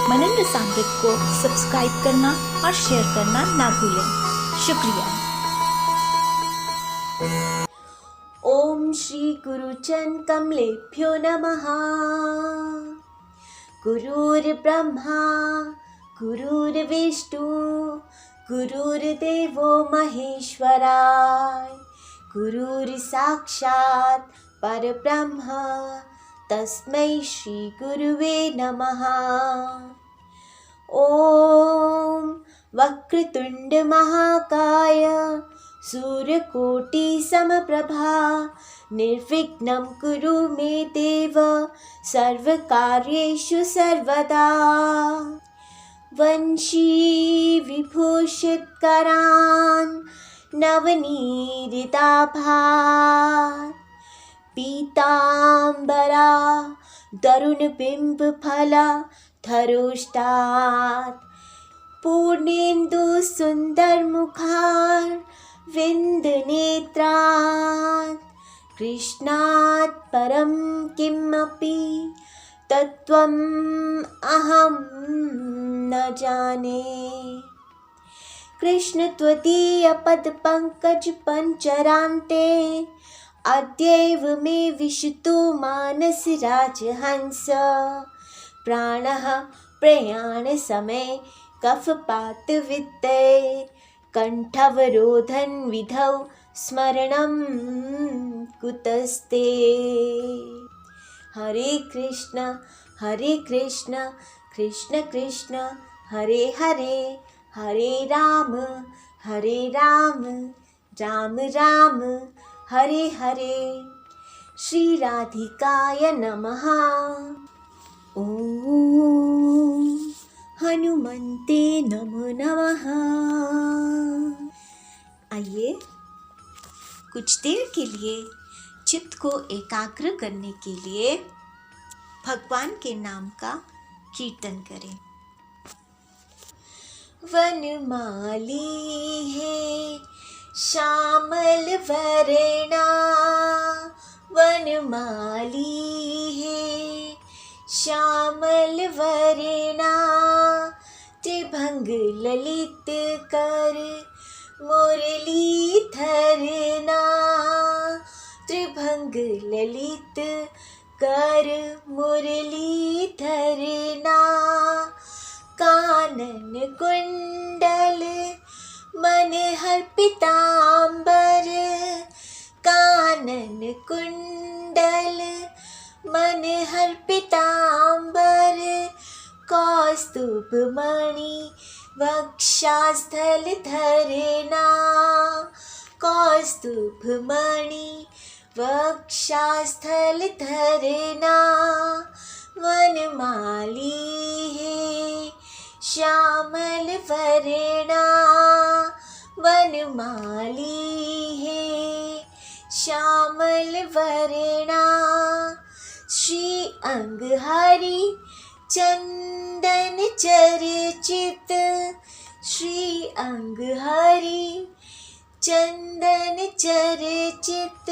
मनन रसामृत को सब्सक्राइब करना और शेयर करना ना भूलें। शुक्रिया। ओम श्री गुरुचरण कमलेभ्यो नमः। गुरुर्ब्रह्मा गुरुर्विष्णु गुरुर्देवो महेश्वराय। गुरुर्साक्षात् परब्रह्म तस्मै श्री गुरुवे नमः। ओम वक्रतुंड महाकाय सूर्यकोटि समप्रभा निर्विघ्नं कुरु मे देव सर्वकार्येषु सर्वदा। वंशी विभूषितकरान् नवनीरिताभात् पीताम्बरा तरुणबिम्बफलधरोष्टात् पूर्णेन्दुसुन्दरमुखारविन्दनेत्रात् कृष्णात् परं किमपि तत्त्वम् अहं न जाने। कृष्ण त्वदीयपदपङ्कजपञ्जरान्ते अद्यैव मे विशतु मानसराजहंस। प्राणः प्रयाणसमये कफपातवित्ते कण्ठवरोधन विधौ स्मरणं कुतस्ते। हरे कृष्ण कृष्ण कृष्ण हरे हरे, हरे राम राम राम हरे हरे। श्री राधिकाय नमः। ओम हनुमन्ते नमो नमः। आइए कुछ देर के लिए चित्त को एकाग्र करने के लिए भगवान के नाम का कीर्तन करें। वनमाली है श्यामल वर्णा, वनमाली है श्यामल वर्णा। त्रिभंग ललित कर मुरली धरना, त्रिभंग ललित कर मुरली धरना। कानन कुंडल मनहर पीतांबर, कानन कुंडल मनहर पीतांबर। कौस्तुभ मणि वक्षस्थल धरना, कौस्तुभ मणि वक्षस्थल धरना। वनमाली है श्यामल वर्णा, वनमाली है श्यामल वर्णा। श्री अंग हरि चंदन चर्चित, श्री अंग हरि चंदन चर्चित।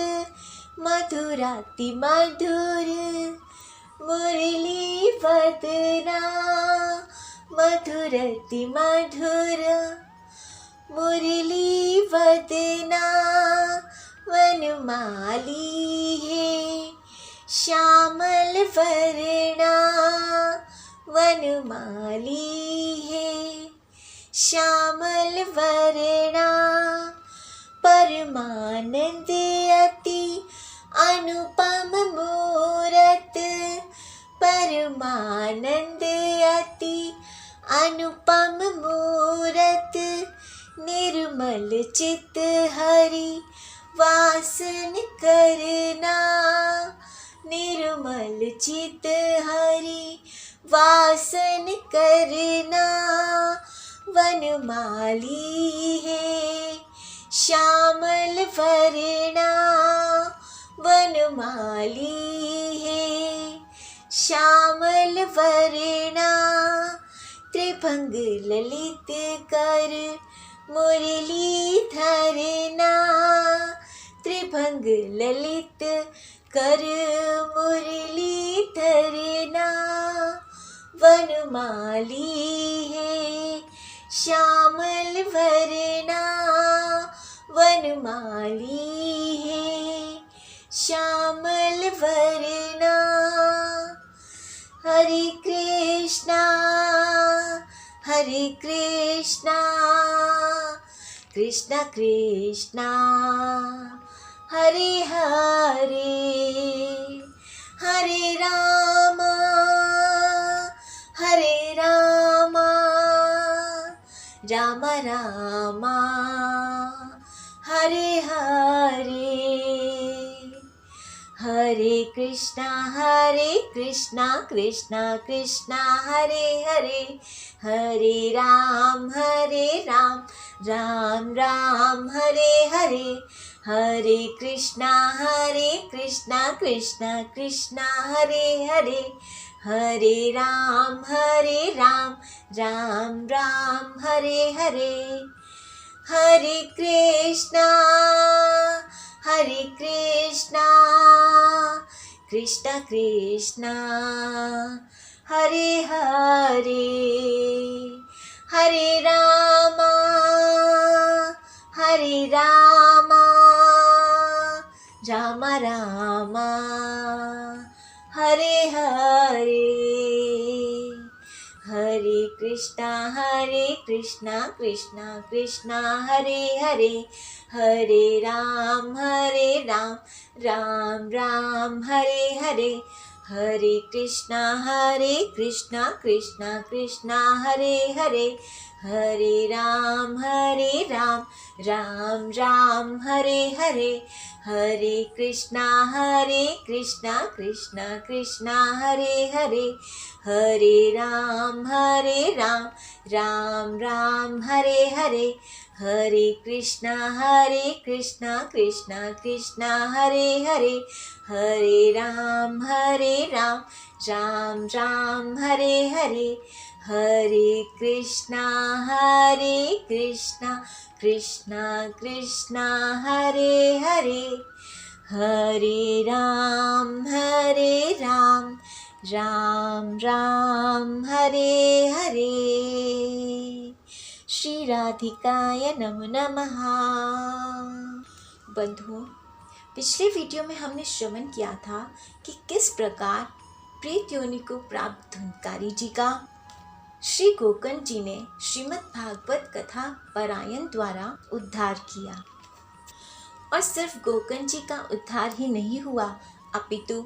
मधुराति मधुर मुरली वदना, मधुरति मधुर मुरली वदना। वनमाली है श्यामल वर्णा, वनमाली है श्यामल वर्णा। परमानंद अति अनुपम मूरत, परमानंद अति अनुपम मूरत। निर्मल चित हरि वासन करना, निर्मल चित हरि वासन करना। वनमाली है श्यामल वर्णा, वनमाली है श्यामल वर्णा। त्रिभंग ललित कर मुरली धरना, त्रिभंग ललित कर मुरली धरना। वनमाली है श्यामल वरना, वनमाली है श्यामल वरना। हरे कृष्णा कृष्णा कृष्णा हरे हरे, हरे रामा राम रामा हरे हरे। हरे कृष्णा कृष्णा कृष्णा हरे हरे, हरे राम राम राम हरे हरे। हरे कृष्णा कृष्णा कृष्णा हरे हरे, हरे राम राम राम हरे हरे। हरे कृष्णा कृष्णा कृष्णा हरे हरे, हरे रामा राम रामा हरे हरे। हरे कृष्णा कृष्णा हरे हरे, हरे राम राम राम हरे हरे। हरे कृष्णा कृष्णा हरे हरे, हरे राम राम राम हरे हरे। हरे कृष्णा कृष्णा हरे हरे, हरे राम राम राम हरे हरे। हरे कृष्णा कृष्णा हरे हरे, हरे राम राम राम हरे हरे। हरे कृष्णा कृष्णा हरे हरे, हरे राम राम राम हरे हरे। श्री राधिकाय नमो नमः। बंधुओं, पिछले वीडियो में हमने श्रवण किया था कि किस प्रकार प्रेत योनि को प्राप्त धुंधकारी जी का श्री गोकर्ण जी ने श्रीमद् भागवत कथा पारायण द्वारा उद्धार किया। और सिर्फ गोकर्ण जी का उद्धार ही नहीं हुआ, अपितु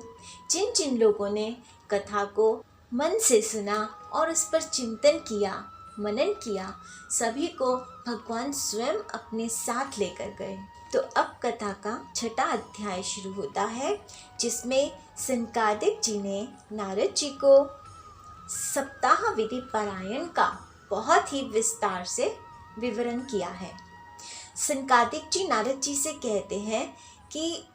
जिन जिन लोगों ने कथा को मन से सुना और उस पर चिंतन किया, मनन किया, सभी को भगवान स्वयं अपने साथ लेकर गए। तो अब कथा का 6वां अध्याय शुरू होता है, जिसमें सनकादिक जी ने नारद जी को सप्ताह विधि पारायण का बहुत ही विस्तार से विवरण किया है। सनकादिक जी नारद जी से कहते हैं कि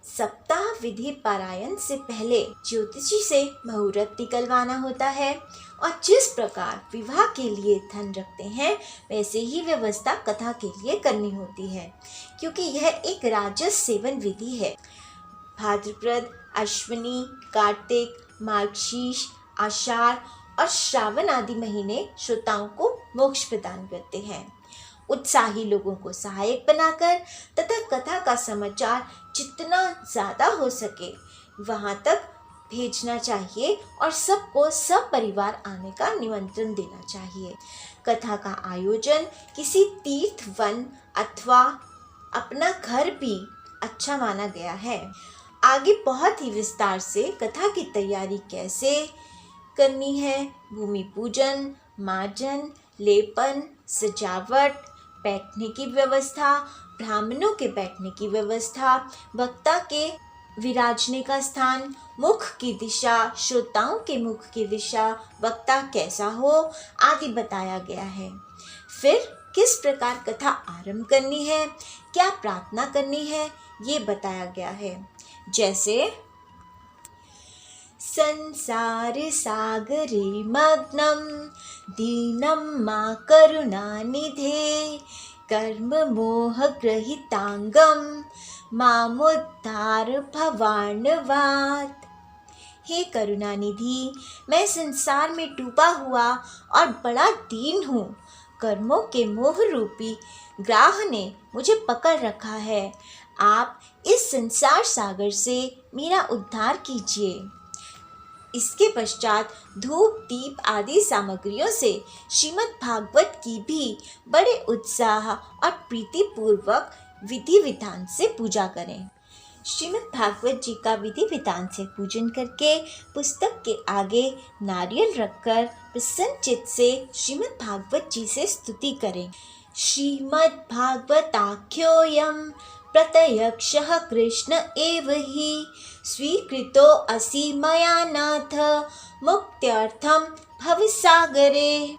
सप्ताह विधि पारायण से पहले ज्योतिषी से मुहूर्त निकलवाना होता है, और जिस प्रकार विवाह के लिए धन रखते हैं वैसे ही व्यवस्था कथा के लिए करनी होती है, क्योंकि यह एक राजस सेवन विधि है। भाद्रपद, अश्विनी, कार्तिक, मार्गशीर्ष, आषाढ़ और श्रावण आदि महीने श्रोताओं को मोक्ष प्रदान करते हैं। उत्साही लोगों को सहायक बनाकर तथा कथा का समाचार जितना ज़्यादा हो सके वहाँ तक भेजना चाहिए और सबको सब परिवार आने का निमंत्रण देना चाहिए। कथा का आयोजन किसी तीर्थ वन अथवा अपना घर भी अच्छा माना गया है। आगे बहुत ही विस्तार से कथा की तैयारी कैसे करनी है, भूमि पूजन, मार्जन, लेपन, सजावट, बैठने की व्यवस्था, ब्राह्मणों के बैठने की व्यवस्था, वक्ता के विराजने का स्थान, मुख की दिशा, श्रोताओं के मुख की दिशा, वक्ता कैसा हो आदि बताया गया है। फिर किस प्रकार कथा आरंभ करनी है, क्या प्रार्थना करनी है, ये बताया गया है। जैसे संसार सागरे मग्नं दीनं मा करुणानिधे कर्म मोह ग्रहितांगम मामुद्धार भवार्णवात्। हे करुणानिधि, मैं संसार में डूबा हुआ और बड़ा दीन हूँ। कर्मों के मोह रूपी ग्राह ने मुझे पकड़ रखा है। आप इस संसार सागर से मेरा उद्धार कीजिए। इसके पश्चात धूप दीप आदि सामग्रियों से श्रीमद् भागवत की भी बड़े उत्साह और प्रीति पूर्वक विधि विधान से पूजा करें। श्रीमद् भागवत जी का विधि विधान से पूजन करके पुस्तक के आगे नारियल रखकर प्रसन्न चित्त से श्रीमद् भागवत जी से स्तुति करें। श्रीमद् भागवताख्योऽयं प्रत्यक्षः कृष्ण एव हि स्वीकृतो असि मया नाथ मुक्त्यर्थम भवसागरे।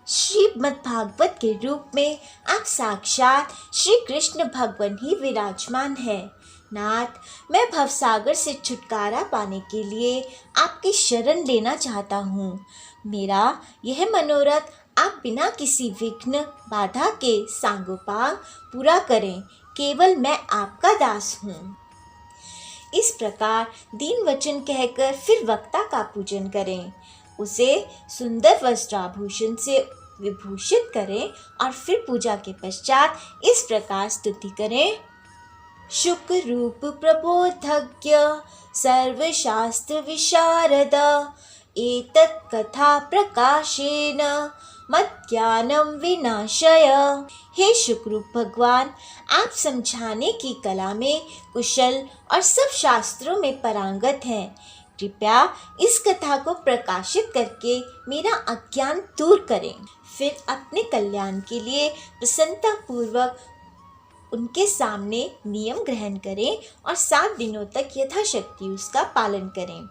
श्रीमद् भागवत के रूप में आप साक्षात श्री कृष्ण भगवान ही विराजमान है। नाथ, मैं भवसागर से छुटकारा पाने के लिए आपकी शरण लेना चाहता हूँ। मेरा यह मनोरथ आप बिना किसी विघ्न बाधा के सांगोपांग पूरा करें। केवल मैं आपका दास हूँ। इस प्रकार दीन वचन कहकर फिर वक्ता का पूजन करें। उसे सुंदर वस्त्राभूषण से विभूषित करें और फिर पूजा के पश्चात इस प्रकार स्तुति करें। शुक रूप प्रबोधज्ञ सर्वशास्त्र विशारद एतत् कथा प्रकाशेन मज्ञानम विनाशय। हे शुक्रूप भगवान, आप समझाने की कला में कुशल और सब शास्त्रों में पारंगत हैं। कृपया इस कथा को प्रकाशित करके मेरा अज्ञान दूर करें। फिर अपने कल्याण के लिए प्रसन्नता पूर्वक उनके सामने नियम ग्रहण करें और 7 दिनों तक यथाशक्ति उसका पालन करें।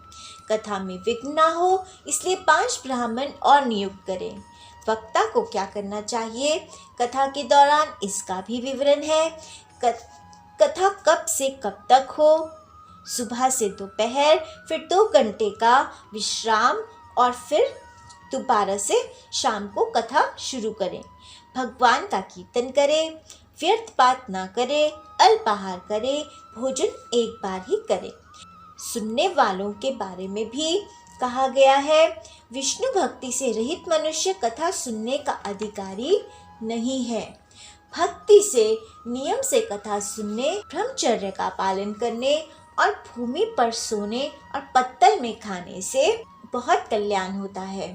कथा में विघ्न ना हो इसलिए 5 ब्राह्मण और नियुक्त करें। वक्ता को क्या करना चाहिए, कथा के दौरान इसका भी विवरण है। कथा कब से कब तक हो, सुबह से दोपहर, फिर 2 घंटे का विश्राम और फिर दोबारा से शाम को कथा शुरू करें। भगवान का कीर्तन करें, व्यर्थ बात ना करें, अल्पाहार करें, भोजन एक बार ही करें। सुनने वालों के बारे में भी कहा गया है, विष्णु भक्ति से रहित मनुष्य कथा सुनने का अधिकारी नहीं है। भक्ति से नियम से कथा सुनने, ब्रह्मचर्य का पालन करने और भूमि पर सोने और पत्तल में खाने से बहुत कल्याण होता है।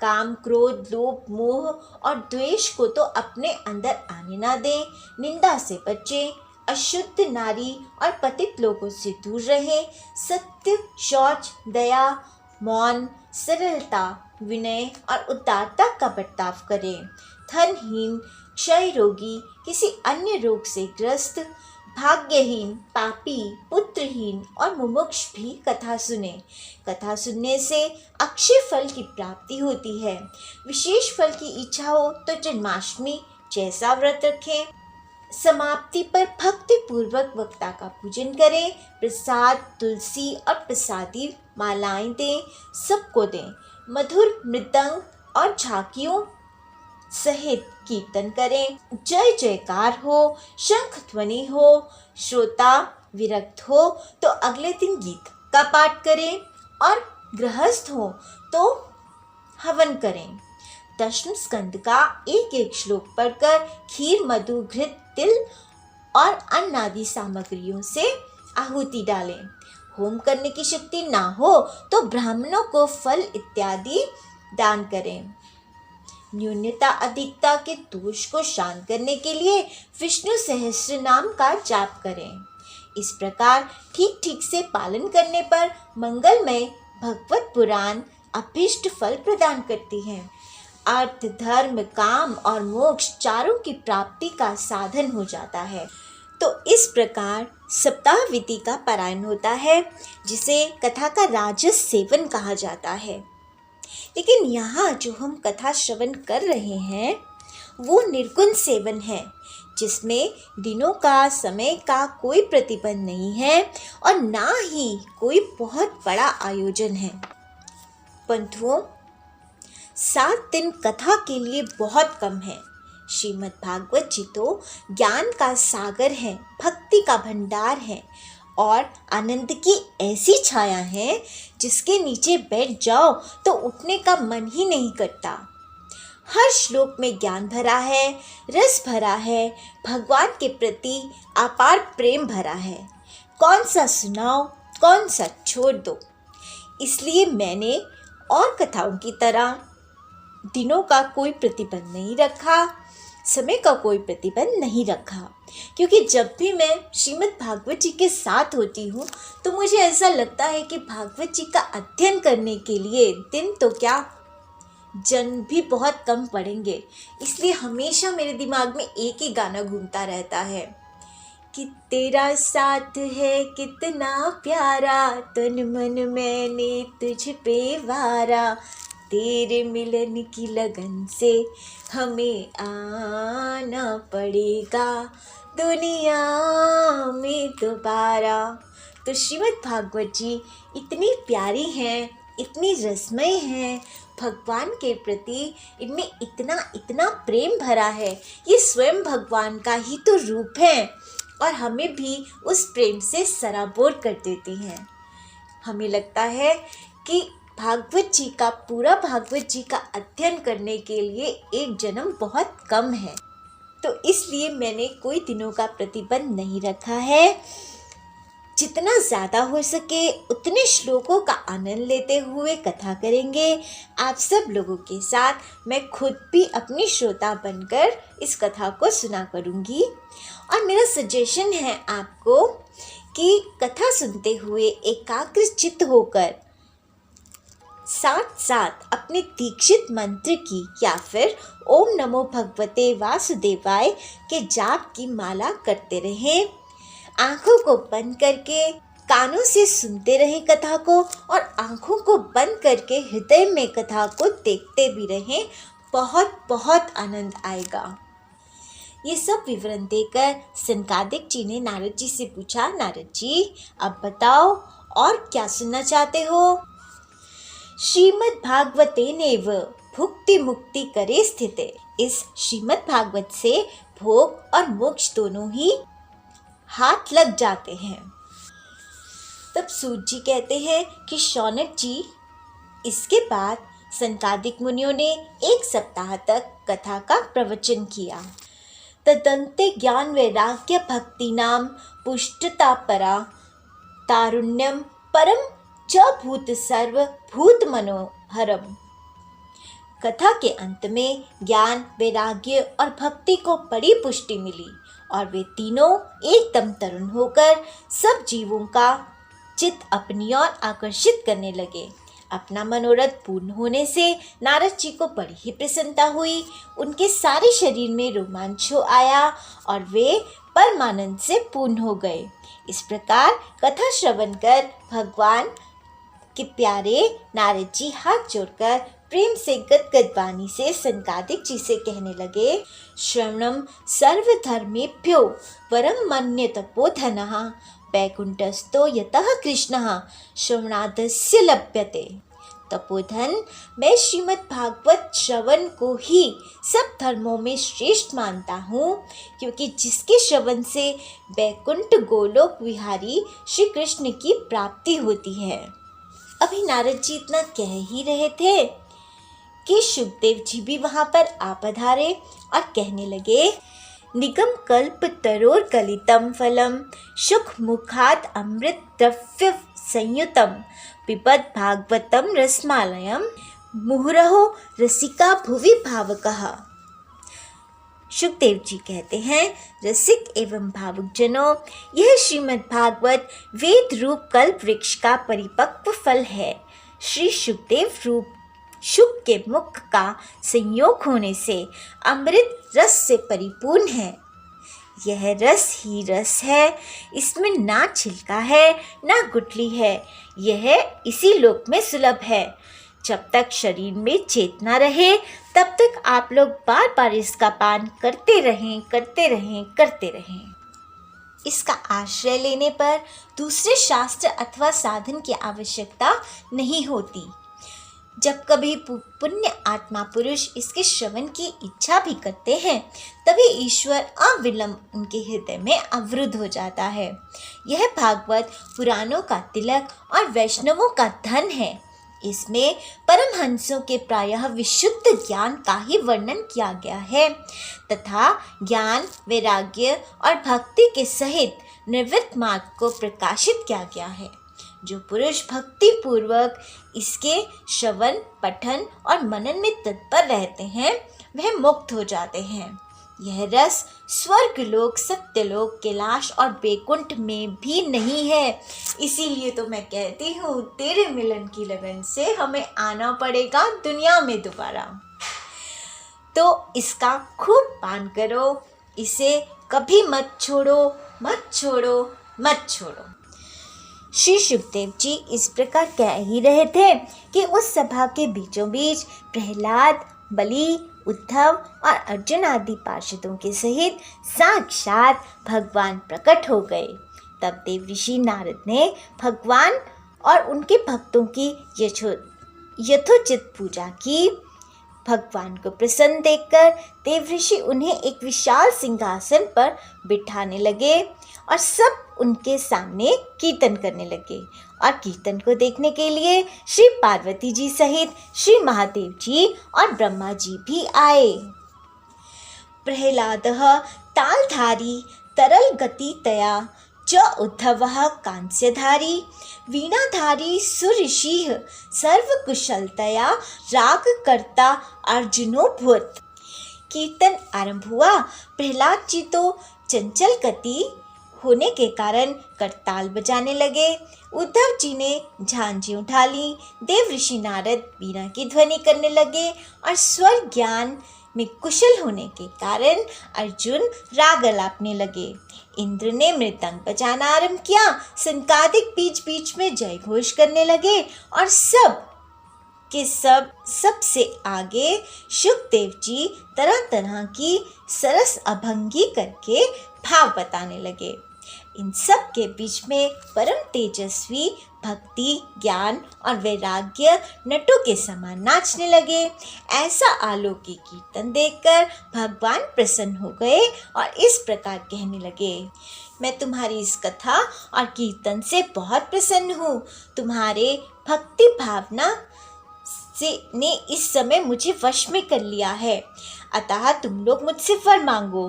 काम, क्रोध, लोभ, मोह और द्वेष को तो अपने अंदर आने ना दें। निंदा से बचें। अशुद्ध नारी और पतित लोगों से दूर रहें। सत्य, शौच, दया, मौन, सरलता, विनय और उदारता का बर्ताव करें। धनहीन, क्षय रोगी, किसी अन्य रोग से ग्रस्त, भाग्यहीन, पापी, पुत्रहीन और मुमुक्ष भी कथा सुने। कथा सुनने से अक्षय फल की प्राप्ति होती है। विशेष फल की इच्छा हो तो जन्माष्टमी जैसा व्रत रखें। समाप्ति पर भक्ति पूर्वक वक्ता का पूजन करें। प्रसाद, तुलसी और प्रसादी मालाएं दें, सबको दें। मधुर मृदंग और झांकियों सहित कीर्तन करें। जय जयकार हो, शंख ध्वनि हो, श्रोता विरक्त हो तो अगले दिन गीत का पाठ करें और गृहस्थ हो तो हवन करें। दशम स्कंद का एक श्लोक पढ़कर खीर, मधु, घृत, तिल और अन्न आदि सामग्रियों से आहुति डालें। होम करने की शक्ति ना हो तो ब्राह्मणों को फल इत्यादि दान करें। न्यूनता अधिकता के दोष को शांत करने के लिए विष्णु सहस्त्र नाम का जाप करें। इस प्रकार ठीक ठीक से पालन करने पर मंगलमय भगवत पुराण अभीष्ट फल प्रदान करती है। अर्थ, धर्म, काम और मोक्ष चारों की प्राप्ति का साधन हो जाता है। तो इस प्रकार सप्ताह विधि का पारायण होता है, जिसे कथा का राजस सेवन कहा जाता है। लेकिन यहाँ जो हम कथा श्रवण कर रहे हैं वो निर्गुण सेवन है, जिसमें दिनों का, समय का कोई प्रतिबंध नहीं है और ना ही कोई बहुत बड़ा आयोजन है। बंधुओं, 7 दिन कथा के लिए बहुत कम है। श्रीमद् भागवत जी तो ज्ञान का सागर है, भक्ति का भंडार है और आनंद की ऐसी छाया है जिसके नीचे बैठ जाओ तो उठने का मन ही नहीं करता। हर श्लोक में ज्ञान भरा है, रस भरा है, भगवान के प्रति अपार प्रेम भरा है। कौन सा सुनाओ, कौन सा छोड़ दो। इसलिए मैंने और कथाओं की तरह दिनों का कोई प्रतिबंध नहीं रखा, समय का कोई प्रतिबंध नहीं रखा, क्योंकि जब भी मैं श्रीमद् भागवत जी के साथ होती हूँ तो मुझे ऐसा लगता है कि भागवत जी का अध्ययन करने के लिए दिन तो क्या, जन्म भी बहुत कम पड़ेंगे। इसलिए हमेशा मेरे दिमाग में एक ही गाना घूमता रहता है कि तेरा साथ है कितना प्यारा, तन मन मैंने तुझ पे वारा, तेरे मिलन की लगन से हमें आना पड़ेगा दुनिया में दोबारा। तो श्रीमद् भागवत जी इतनी प्यारी हैं, इतनी रसमय हैं, भगवान के प्रति इनमें इतना इतना प्रेम भरा है। ये स्वयं भगवान का ही तो रूप है और हमें भी उस प्रेम से सराबोर कर देती हैं। हमें लगता है कि भागवत जी का, पूरा भागवत जी का अध्ययन करने के लिए एक जन्म बहुत कम है, तो इसलिए मैंने कोई दिनों का प्रतिबंध नहीं रखा है। जितना ज़्यादा हो सके उतने श्लोकों का आनंद लेते हुए कथा करेंगे आप सब लोगों के साथ। मैं खुद भी अपनी श्रोता बनकर इस कथा को सुना करूँगी और मेरा सजेशन है आपको कि कथा सुनते हुए एकाग्र चित्त होकर साथ साथ अपने दीक्षित मंत्र की या फिर ओम नमो भगवते वासुदेवाय के जाप की माला करते रहें। आंखों को बंद करके कानों से सुनते रहें कथा को और आंखों को बंद करके हृदय में कथा को देखते भी रहें। बहुत बहुत आनंद आएगा। ये सब विवरण देकर सनकादिक जी ने नारद जी से पूछा, नारद जी अब बताओ और क्या सुनना चाहते हो। श्रीमद् भागवते नेव भुक्ति मुक्ति करे स्थिते। इस श्रीमद् भागवत से भोग और मोक्ष दोनों ही हाथ लग जाते हैं। तब सूत जी कहते हैं कि शौनक जी, इसके बाद सनकादिक मुनियों ने 1 सप्ताह तक कथा का प्रवचन किया। तदन्ते ज्ञान वैराग्य भक्ति नाम पुष्टता परा तारुण्यम परम च भूत सर्व भूत मनोहरम। कथा के अंत में ज्ञान, वैराग्य और भक्ति को बड़ी पुष्टि मिली और वे तीनों एकदम तरुण होकर सब जीवों का चित्त अपनी ओर आकर्षित करने लगे। अपना मनोरथ पूर्ण होने से नारद जी को बड़ी ही प्रसन्नता हुई। उनके सारे शरीर में रोमांच हो आया और वे परमानंद से पूर्ण हो गए। इस प्रकार कथा श्रवण कर भगवान के प्यारे नारद जी हाथ जोड़कर प्रेम से गदगद वाणी से सनकादिक जी से कहने लगे, श्रवणम सर्वधर्मेभ्यो वरम मन्यत बोधनः वैकुंठस्थो यतः कृष्णः श्रवणादस्य लभ्यते। तपोधन, मैं श्रीमद् भागवत श्रवण को ही सब धर्मों में श्रेष्ठ मानता हूँ, क्योंकि जिसके श्रवण से वैकुंठ गोलोक विहारी श्री कृष्ण की प्राप्ति होती है। अभी नारद जी इतना कह ही रहे थे कि शुकदेव जी भी वहाँ पर आ पधारे और कहने लगे, निगम कल्प तरोर कलितम फलम सुख मुखात अमृत द्रव्य संयुतम पिबत भागवतम रसमालयम मुहुरहो रसिका भुवि भावकः। शुकदेव जी कहते हैं, रसिक एवं भावुक जनों, यह श्रीमद् भागवत वेद रूप कल्प वृक्ष का परिपक्व फल है। श्री शुकदेव रूप शुक के मुख का संयोग होने से अमृत रस से परिपूर्ण है। यह रस ही रस है, इसमें ना छिलका है ना गुठली है। यह इसी लोक में सुलभ है। जब तक शरीर में चेतना रहे तब तक आप लोग बार बार इसका पान करते रहें। इसका आश्रय लेने पर दूसरे शास्त्र अथवा साधन की आवश्यकता नहीं होती। जब कभी पुण्य आत्मा पुरुष इसके श्रवण की इच्छा भी करते हैं, तभी ईश्वर अविलंब उनके हृदय में अवरुद्ध हो जाता है। यह भागवत पुराणों का तिलक और वैष्णवों का धन है। इसमें परमहंसों के प्रायः विशुद्ध ज्ञान का ही वर्णन किया गया है तथा ज्ञान, वैराग्य और भक्ति के सहित निवृत्त मार्ग को प्रकाशित किया गया है। जो पुरुष भक्ति पूर्वक इसके श्रवण, पठन और मनन में तत्पर रहते हैं, वह मुक्त हो जाते हैं। यह रस स्वर्गलोक, सत्यलोक, कैलाश और बैकुंठ में भी नहीं है। इसीलिए तो मैं कहती हूँ, तेरे मिलन की लगन से हमें आना पड़ेगा दुनिया में दोबारा। तो इसका खूब पान करो, इसे कभी मत छोड़ो, मत छोड़ो, मत छोड़ो। श्री सुखदेव जी इस प्रकार कह ही रहे थे कि उस सभा के बीचों बीच प्रहलाद, बलि, उद्धव और अर्जुन आदि पार्षदों के सहित साक्षात भगवान प्रकट हो गए। तब देव ऋषि नारद ने भगवान और उनके भक्तों की यथोचित पूजा की। भगवान को प्रसन्न देखकर देव ऋषि उन्हें एक विशाल सिंहासन पर बिठाने लगे और सब उनके सामने कीर्तन करने लगे। और कीर्तन को देखने के लिए श्री पार्वती जी सहित श्री महादेव जी और ब्रह्मा जी भी आए। प्रहलादः तालधारी तरल गति तया च उद्धवः कांस्यधारी वीणाधारी सुऋषिः सर्वकुशलतया रागकर्ता अर्जुनोऽभूत्। कीर्तन आरंभ हुआ। प्रहलाद जी तो चंचल गति होने के कारण करताल बजाने लगे। उद्धव जी ने झांझी उठा ली। देव ऋषि नारद वीणा की ध्वनि करने लगे और स्वर ज्ञान में कुशल होने के कारण अर्जुन राग अलापने लगे। इंद्र ने मृदंग बजाना आरंभ किया। सनकादिक बीच बीच में जय घोष करने लगे और सबसे आगे सुखदेव जी तरह तरह की सरस अभंगी करके भाव बताने लगे। इन सब के बीच में परम तेजस्वी भक्ति, ज्ञान और वैराग्य नटों के समान नाचने लगे। ऐसा अलौकिक कीर्तन देखकर भगवान प्रसन्न हो गए और इस प्रकार कहने लगे, मैं तुम्हारी इस कथा और कीर्तन से बहुत प्रसन्न हूँ। तुम्हारे भक्ति भावना ने इस समय मुझे वश में कर लिया है, अतः तुम लोग मुझसे वर मांगो।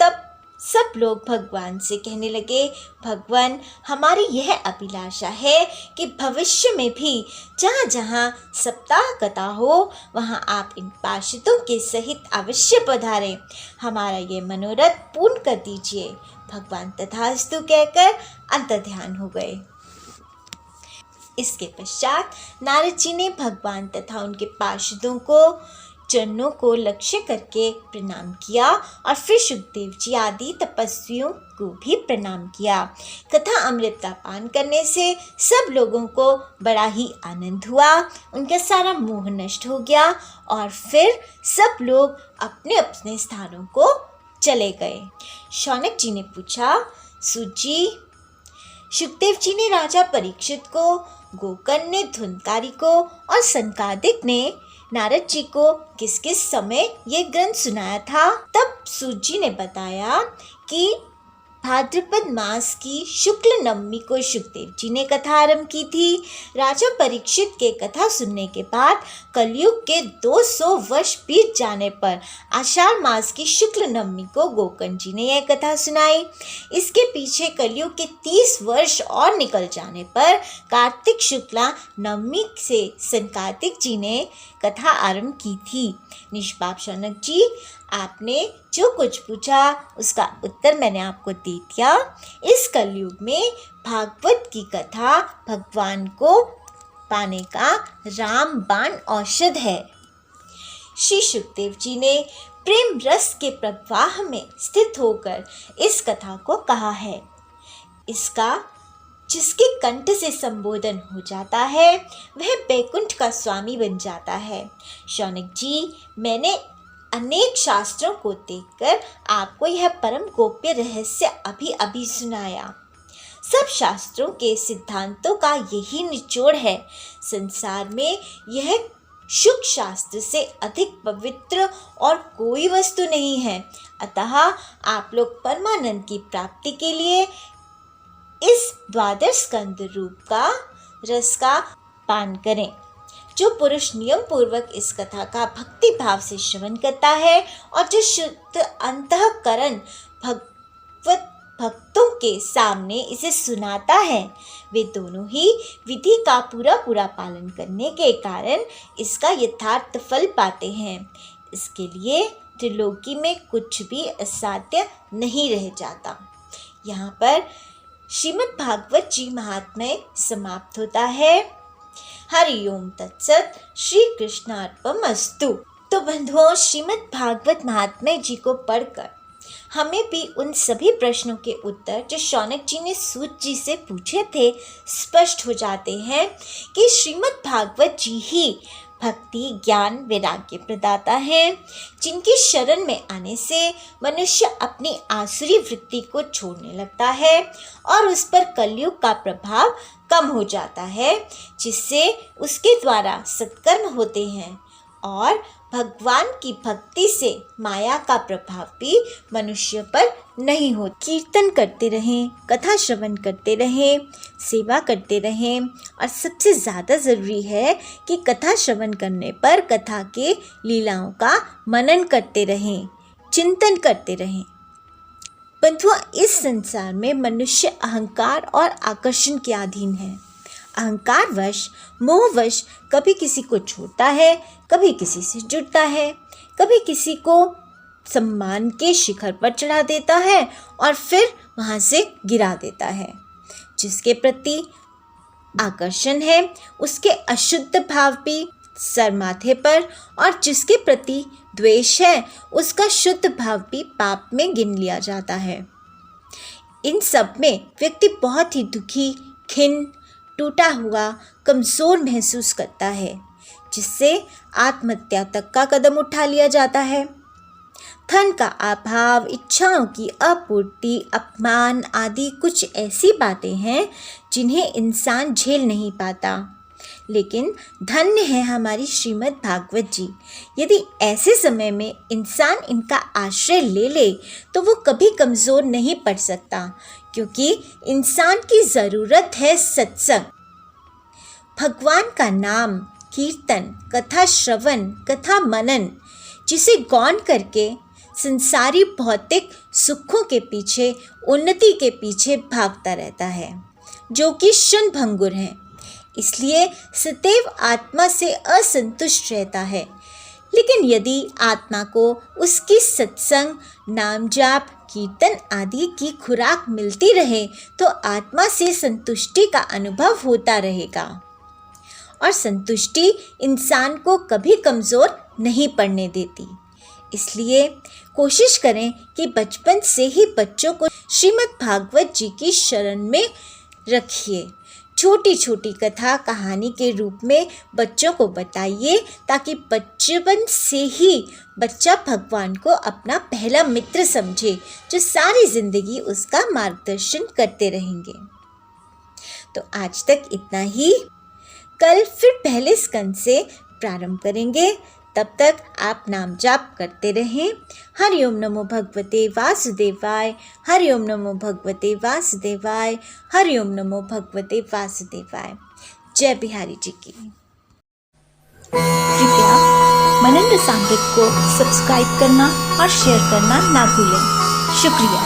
तब सब लोग भगवान से कहने लगे, भगवान, हमारी यह अभिलाषा है कि भविष्य में भी जहाँ जहाँ सप्ताह कथा हो, वहाँ आप इन पार्षदों के सहित अवश्य पधारें। हमारा ये मनोरथ पूर्ण कर दीजिए। भगवान तथास्तु कहकर अंतर्ध्यान हो गए। इसके पश्चात नारद जी ने भगवान तथा उनके पार्षदों को चरणों को लक्ष्य करके प्रणाम किया और फिर सुखदेव जी आदि तपस्वियों को भी प्रणाम किया। कथा अमृत का पान करने से सब लोगों को बड़ा ही आनंद हुआ। उनका सारा मोह नष्ट हो गया और फिर सब लोग अपने अपने स्थानों को चले गए। शौनक जी ने पूछा, सूत जी, सुखदेव जी ने राजा परीक्षित को, गोकर्ण ने धुंधकारी को और सनकादिक ने नारद जी को किस किस समय ये ग्रंथ सुनाया था? तब सूत जी ने बताया कि भाद्रपद मास की शुक्ल नवमी को सुखदेव जी ने कथा आरंभ की थी। राजा परीक्षित के कथा सुनने के बाद कलयुग के 200 वर्ष बीत जाने पर आषाढ़ मास की शुक्ल नवमी को गोकर्ण जी ने यह कथा सुनाई। इसके पीछे कलयुग के 30 वर्ष और निकल जाने पर कार्तिक शुक्ला नवमी से सनकादिक जी ने कथा आरंभ की थी। निष्पाप शौनक जी, आपने जो कुछ पूछा उसका उत्तर मैंने आपको दे दिया। इस कलयुग में भागवत की कथा भगवान को पाने का रामबाण औषध है। श्री सुखदेव जी ने प्रेम रस के प्रवाह में स्थित होकर इस कथा को कहा है। इसका जिसके कंठ से संबोधन हो जाता है वह बैकुंठ का स्वामी बन जाता है। शौनक जी, मैंने अनेक शास्त्रों को देखकर आपको यह परम गोप्य रहस्य अभी अभी सुनाया। सब शास्त्रों के सिद्धांतों का यही निचोड़ है। संसार में यह शुक शास्त्र से अधिक पवित्र और कोई वस्तु नहीं है। अतः आप लोग परमानंद की प्राप्ति के लिए इस द्वादश स्कंद रूप का रस का पान करें। जो पुरुष नियम पूर्वक इस कथा का भक्ति भाव से श्रवण करता है और जो शुद्ध अंतःकरण भगवत भक्तों के सामने इसे सुनाता है, वे दोनों ही विधि का पूरा पूरा पालन करने के कारण इसका यथार्थ फल पाते हैं। इसके लिए त्रिलोकी में कुछ भी असाध्य नहीं रह जाता। यहाँ पर श्रीमद् भागवत जी महात्म्य समाप्त होता है। हरि ओम तत्सत। श्री कृष्णार्पणमस्तु। तो बंधुओं, श्रीमद् भागवत महात्म्य जी को पढ़कर हमें भी उन सभी प्रश्नों के उत्तर जो शौनक जी ने सूत जी से पूछे थे स्पष्ट हो जाते हैं कि श्रीमद् भागवत जी ही भक्ति, ज्ञान, वैराग्य प्रदाता हैं, जिनकी शरण में आने से मनुष्य अपनी आसुरी वृत्ति को छोड़ने लगता है और उस पर कलयुग का प्रभाव कम हो जाता है, जिससे उसके द्वारा सत्कर्म होते हैं और भगवान की भक्ति से माया का प्रभाव भी मनुष्य पर नहीं होता। कीर्तन करते रहें, कथा श्रवण करते रहें, सेवा करते रहें और सबसे ज़्यादा ज़रूरी है कि कथा श्रवण करने पर कथा के लीलाओं का मनन करते रहें, चिंतन करते रहें। बंधुओं, इस संसार में मनुष्य अहंकार और आकर्षण के अधीन है। अहंकारवश, मोहवश कभी किसी को छोड़ता है, कभी किसी से जुड़ता है, कभी किसी को सम्मान के शिखर पर चढ़ा देता है और फिर वहाँ से गिरा देता है। जिसके प्रति आकर्षण है उसके अशुद्ध भाव भी सर माथे पर, और जिसके प्रति द्वेष है उसका शुद्ध भाव भी पाप में गिन लिया जाता है। इन सब में व्यक्ति बहुत ही दुखी, खिन्न, टूटा हुआ, कमज़ोर महसूस करता है, जिससे आत्महत्या तक का कदम उठा लिया जाता है। धन का अभाव, इच्छाओं की अपूर्ति, अपमान आदि कुछ ऐसी बातें हैं जिन्हें इंसान झेल नहीं पाता। लेकिन धन्य है हमारी श्रीमद् भागवत जी। यदि ऐसे समय में इंसान इनका आश्रय ले ले तो वो कभी कमज़ोर नहीं पड़ सकता, क्योंकि इंसान की ज़रूरत है सत्संग। भगवान का नाम, कीर्तन, कथा श्रवण, कथा मनन, जिसे गौण करके संसारी भौतिक सुखों के पीछे, उन्नति के पीछे भागता रहता है, जो कि क्षणभंगुर है। इसलिए सदैव आत्मा से असंतुष्ट रहता है। लेकिन यदि आत्मा को उसकी सत्संग, नाम जाप, कीर्तन आदि की खुराक मिलती रहे तो आत्मा से संतुष्टि का अनुभव होता रहेगा, और संतुष्टि इंसान को कभी कमज़ोर नहीं पड़ने देती। इसलिए कोशिश करें कि बचपन से ही बच्चों को श्रीमद् भागवत जी की शरण में रखिए। छोटी छोटी कथा कहानी के रूप में बच्चों को बताइए, ताकि बचपन से ही बच्चा भगवान को अपना पहला मित्र समझे, जो सारी ज़िंदगी उसका मार्गदर्शन करते रहेंगे। तो आज तक इतना ही। कल फिर पहले स्कंद से प्रारंभ करेंगे। तब तक आप नाम जाप करते रहें। हरि ओम नमो भगवते वासुदेवाय। हरि ओम नमो भगवते वासुदेवाय। हरि ओम नमो भगवते वासुदेवाय। जय बिहारी जी की। कृपया मनन रसामृत को सब्सक्राइब करना और शेयर करना ना भूलें। शुक्रिया।